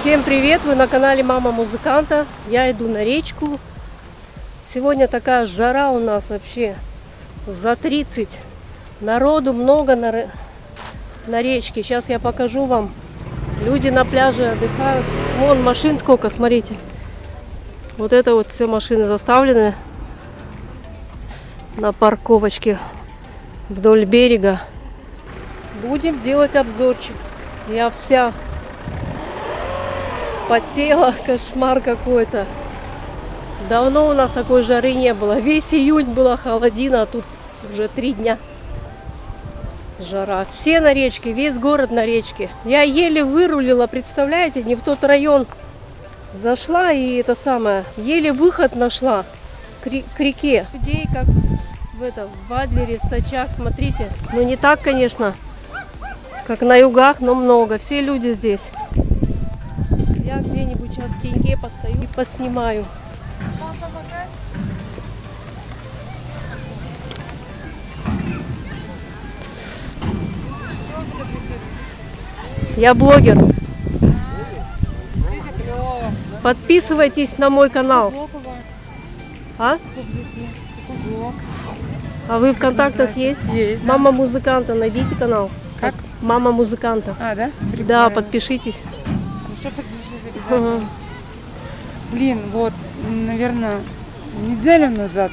Всем привет! Вы на канале Мама Музыканта. Я иду на речку. Сегодня такая жара у нас вообще за 30. Народу много на речке. Сейчас я покажу вам. Люди на пляже отдыхают. Вон машин сколько, смотрите. Вот это вот все машины заставлены на парковочке вдоль берега. Будем делать обзорчик. Я вся спотела, кошмар какой-то. Давно у нас такой жары не было. Весь июнь была холодина, а тут уже 3 дня жара. Все на речке, весь город на речке. Я еле вырулила, представляете, не в тот район зашла и еле выход нашла к реке. Людей как в Адлере, в Сочах, смотрите. Ну не так, конечно, как на югах, но много. Все люди здесь. Я где-нибудь сейчас в теньке постою и поснимаю. Я блогер. Подписывайтесь на мой канал. А? А вы в контактах есть? Есть. Мама Музыканта, найдите канал. Как? Мама Музыканта. А, да? Прикольно. Да, подпишитесь. Хорошо, подпишись обязательно. Блин, вот, наверное, неделю назад,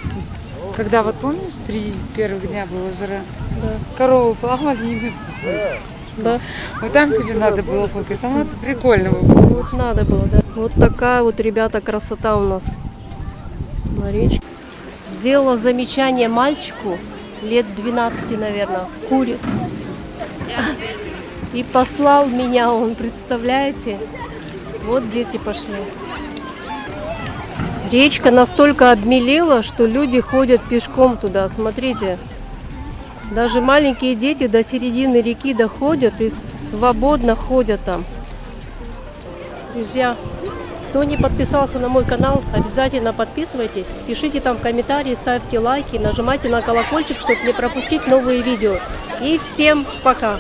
когда вот помнишь, 3 первых дня было жара, Да. коровы плавали, и мы... Да. Вот там тебе надо было фоткать, там это прикольно было. Вот надо было, да. Вот такая вот, ребята, красота у нас на речке. Сделала замечание мальчику, лет 12, наверное, курит. И послал меня он, представляете? Вот дети пошли. Речка настолько обмелела, что люди ходят пешком туда. Смотрите, даже маленькие дети до середины реки доходят и свободно ходят там. Друзья, кто не подписался на мой канал, обязательно подписывайтесь. Пишите там комментарии, ставьте лайки, нажимайте на колокольчик, чтобы не пропустить новые видео. И всем пока!